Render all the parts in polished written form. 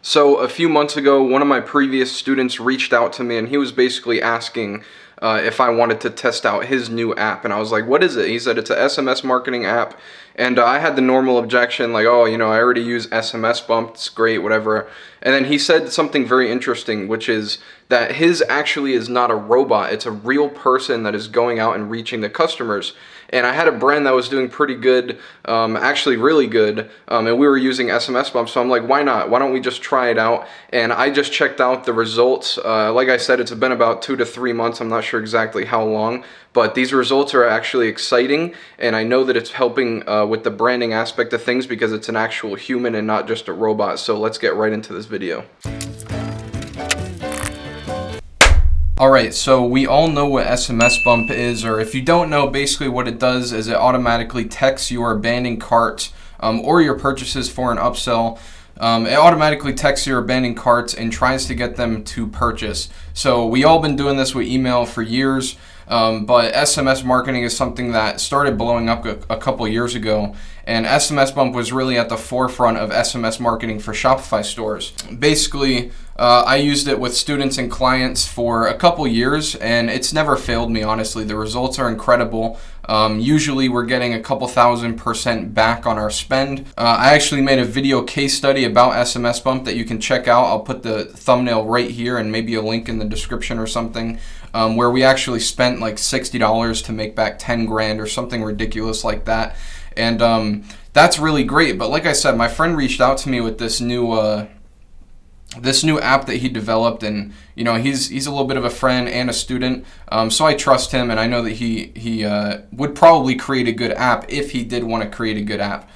So a few months ago, one of my previous students reached out to me and he was basically asking if I wanted to test out his new app. And I was like, what is it? He said it's a SMS marketing app. And I had the normal objection like, oh, I already use SMS Bump, it's great, whatever. And then he said something very interesting, which is that his actually is not a robot. It's a real person that is going out and reaching the customers. And I had a brand that was doing pretty good, actually really good, and we were using SMS Bump, so I'm like, why not? Why don't we just try it out? And I just checked out the results. Like I said, it's been about 2 to 3 months. I'm not sure exactly how long, but these results are actually exciting, and I know that it's helping with the branding aspect of things because it's an actual human and not just a robot. So let's get right into this video. Alright, so we all know what SMS Bump is, or if you don't know, basically what it does is it automatically texts your abandoned cart or your purchases for an upsell. It automatically texts your abandoned carts and tries to get them to purchase. So we all been doing this with email for years, but SMS marketing is something that started blowing up a couple years ago. And SMS Bump was really at the forefront of SMS marketing for Shopify stores. Basically, I used it with students and clients for a couple years, and it's never failed me, honestly. The results are incredible. Usually we're getting a couple %1000% back on our spend. I actually made a video case study about SMS Bump that you can check out. I'll put the thumbnail right here and maybe a link in the description or something, where we actually spent like $60 to make back 10 grand or something ridiculous like that. And that's really great. But like I said, my friend reached out to me with this new app that he developed, and he's a little bit of a friend and a student, so I trust him, and I know that he would probably create a good app if he did want to create a good app.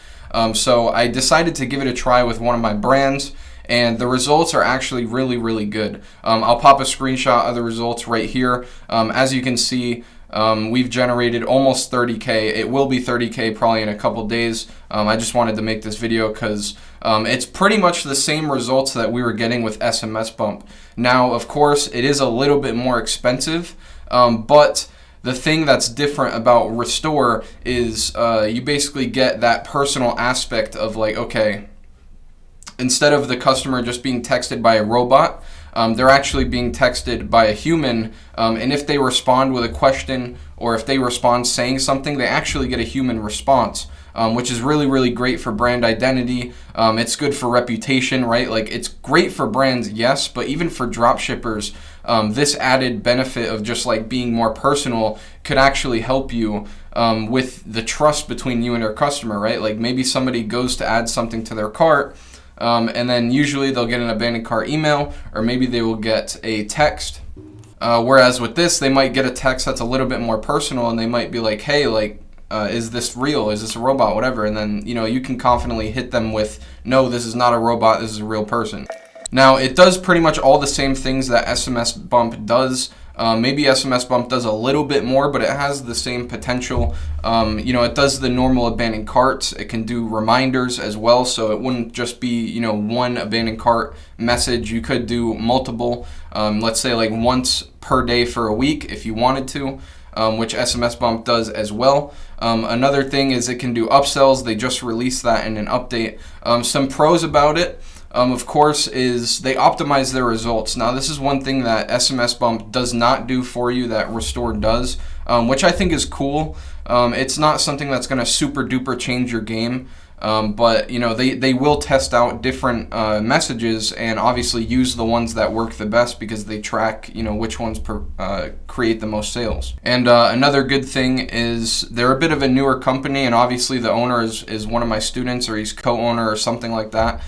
So I decided to give it a try with one of my brands, and the results are actually really, really good. I'll pop a screenshot of the results right here. As you can see, we've generated almost 30K. It will be 30K probably in a couple days. I just wanted to make this video because it's pretty much the same results that we were getting with SMS Bump. Now, of course, it is a little bit more expensive, but the thing that's different about Restxre is you basically get that personal aspect of like, okay, instead of the customer just being texted by a robot, they're actually being texted by a human, and if they respond with a question or if they respond saying something, they actually get a human response, which is really, really great for brand identity. It's good for reputation, right? Like, it's great for brands, yes, but even for drop shippers, this added benefit of just like being more personal could actually help you with the trust between you and your customer, right? Like, maybe somebody goes to add something to their cart, and then usually they'll get an abandoned cart email, or maybe they will get a text. Whereas with this, they might get a text that's a little bit more personal, and they might be like, hey, like, is this real? Is this a robot? Whatever. And then, you can confidently hit them with, no, this is not a robot, this is a real person. Now, it does pretty much all the same things that SMS Bump does. Maybe SMS Bump does a little bit more, but it has the same potential. It does the normal abandoned carts. It can do reminders as well, so it wouldn't just be, one abandoned cart message. You could do multiple, let's say like once per day for a week if you wanted to, which SMS Bump does as well. Another thing is it can do upsells. They just released that in an update. Some pros about it, of course, is they optimize their results. Now, this is one thing that SMS Bump does not do for you that Restxre does, which I think is cool. It's not something that's going to super duper change your game, but they will test out different messages and obviously use the ones that work the best because they track which ones create the most sales. And another good thing is they're a bit of a newer company, and obviously the owner is one of my students, or he's co-owner or something like that.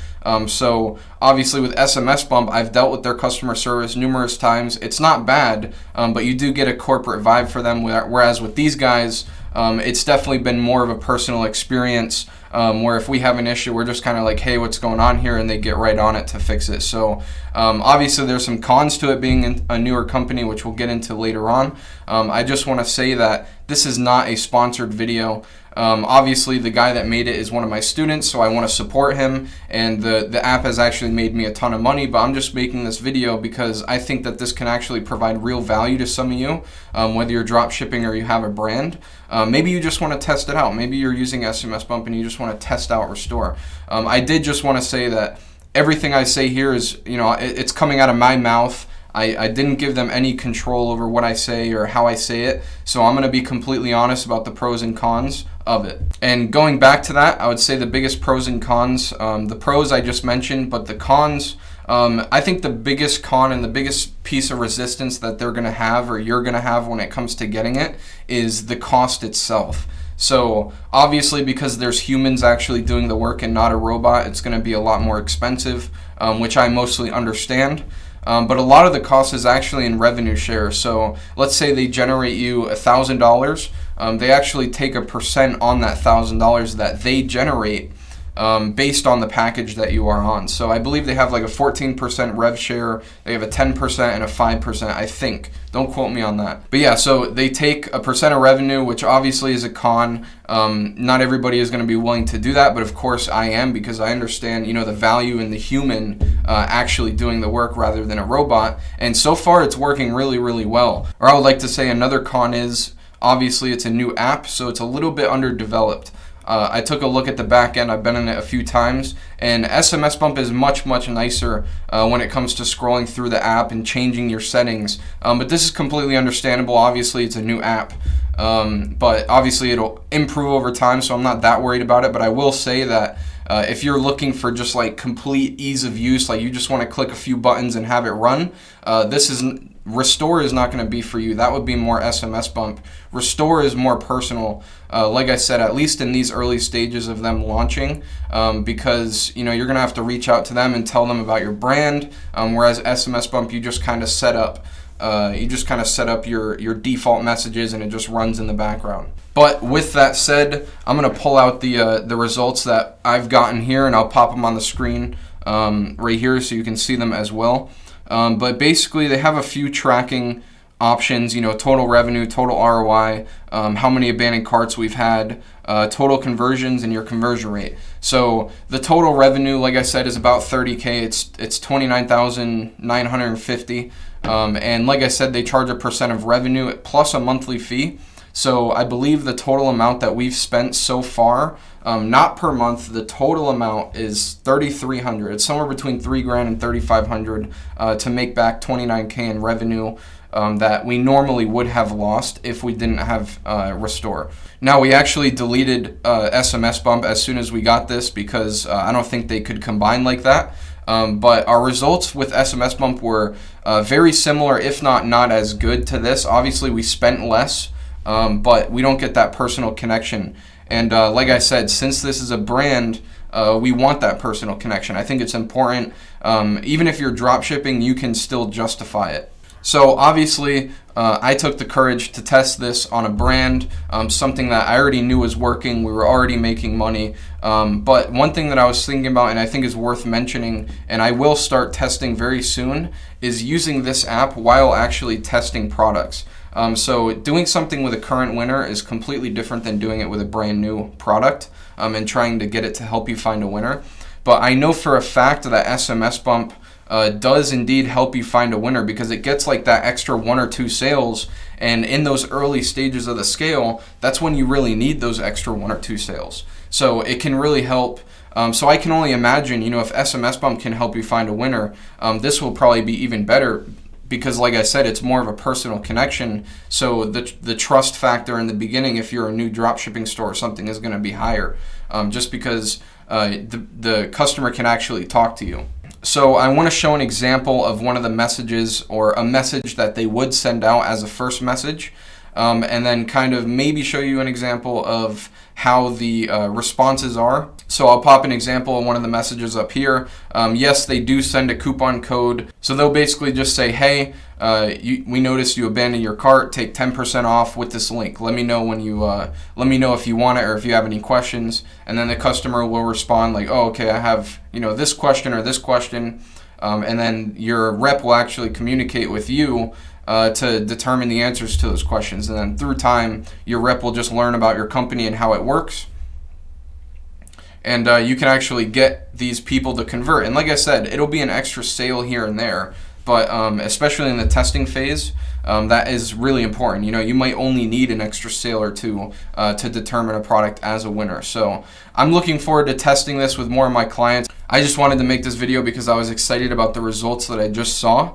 So obviously with SMS Bump, I've dealt with their customer service numerous times. It's not bad, but you do get a corporate vibe for them, whereas with these guys, it's definitely been more of a personal experience, where if we have an issue, we're just kind of like, hey, what's going on here? And they get right on it to fix it. So obviously there's some cons to it being a newer company, which we'll get into later on. I just want to say that this is not a sponsored video. Obviously the guy that made it is one of my students, so I want to support him, and the app has actually made me a ton of money, but I'm just making this video because I think that this can actually provide real value to some of you, whether you're drop shipping or you have a brand. Maybe you just want to test it out. Maybe you're using SMS Bump and you just want to test out Restxre. I did just want to say that everything I say here is, it's coming out of my mouth. I didn't give them any control over what I say or how I say it, so I'm going to be completely honest about the pros and cons of it. And going back to that, I would say the biggest pros and cons, the pros I just mentioned, but the cons, I think the biggest con and the biggest piece of resistance that they're going to have, or you're going to have when it comes to getting it, is the cost itself. So obviously, because there's humans actually doing the work and not a robot, it's going to be a lot more expensive, which I mostly understand. But a lot of the cost is actually in revenue share. So let's say they generate you $1,000. They actually take a percent on that $1,000 that they generate based on the package that you are on. So I believe they have like a 14% rev share. They have a 10% and a 5%, I think. Don't quote me on that. But yeah, so they take a percent of revenue, which obviously is a con. Not everybody is going to be willing to do that, but of course I am, because I understand, the value in the human actually doing the work rather than a robot. And so far it's working really, really well. Or I would like to say another con is, obviously it's a new app, so it's a little bit underdeveloped. I took a look at the back end. I've been in it a few times, and SMS Bump is much, much nicer when it comes to scrolling through the app and changing your settings. But this is completely understandable. Obviously, it's a new app, but obviously it'll improve over time, so I'm not that worried about it. But I will say that if you're looking for just like complete ease of use, like you just want to click a few buttons and have it run, Restore is not going to be for you. That would be more SMS Bump. Restore is more personal, like I said, at least in these early stages of them launching, because you're going to have to reach out to them and tell them about your brand, whereas SMS Bump, you just kind of set up your default messages and it just runs in the background. But with that said, I'm going to pull out the results that I've gotten here, and I'll pop them on the screen right here so you can see them as well. But basically, they have a few tracking options, total revenue, total ROI, how many abandoned carts we've had, total conversions, and your conversion rate. So the total revenue, like I said, is about $30K. It's $29,950. And like I said, they charge a percent of revenue plus a monthly fee. So I believe the total amount that we've spent so far, not per month, the total amount is $3,300. It's somewhere between $3,000 and $3,500 to make back $29K in revenue that we normally would have lost if we didn't have Restore. Now, we actually deleted SMS Bump as soon as we got this because I don't think they could combine like that. But our results with SMS Bump were very similar, if not as good to this. Obviously, we spent less, but we don't get that personal connection. And like I said, since this is a brand, we want that personal connection. I think it's important. Even if you're drop shipping, you can still justify it. So obviously, I took the courage to test this on a brand, something that I already knew was working. We were already making money. But one thing that I was thinking about, and I think is worth mentioning, and I will start testing very soon, is using this app while actually testing products. So doing something with a current winner is completely different than doing it with a brand new product and trying to get it to help you find a winner. But I know for a fact that SMS Bump does indeed help you find a winner, because it gets like that extra 1 or 2 sales, and in those early stages of the scale, that's when you really need those extra 1 or 2 sales. So it can really help. So I can only imagine, if SMS Bump can help you find a winner, this will probably be even better, because like I said, it's more of a personal connection. So the trust factor in the beginning, if you're a new dropshipping store or something, is going to be higher, just because the customer can actually talk to you. So I want to show an example of one of the messages, or a message that they would send out as a first message, and then kind of maybe show you an example of how the responses are. So I'll pop an example of one of the messages up here. Yes, they do send a coupon code. So they'll basically just say, hey, we noticed you abandoned your cart. Take 10% off with this link. Let me know when let me know if you want it or if you have any questions. And then the customer will respond like, oh, okay, I have this question or this question. And then your rep will actually communicate with you to determine the answers to those questions. And then through time, your rep will just learn about your company and how it works. And you can actually get these people to convert. And like I said, it'll be an extra sale here and there. but especially in the testing phase, that is really important. You might only need an extra sale or two to determine a product as a winner. So I'm looking forward to testing this with more of my clients. I just wanted to make this video because I was excited about the results that I just saw.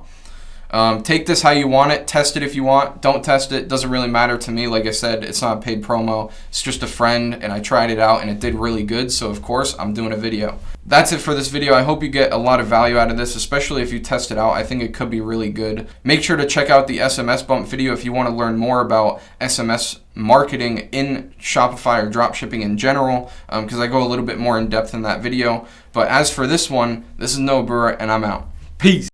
Take this how you want it. Test it if you want. Don't test it. Doesn't really matter to me. Like I said, it's not a paid promo. It's just a friend, and I tried it out, and it did really good. So, of course, I'm doing a video. That's it for this video. I hope you get a lot of value out of this, especially if you test it out. I think it could be really good. Make sure to check out the SMS bump video if you want to learn more about SMS marketing in Shopify or dropshipping in general, because I go a little bit more in depth in that video. But as for this one, this is Noah Brewer, and I'm out. Peace.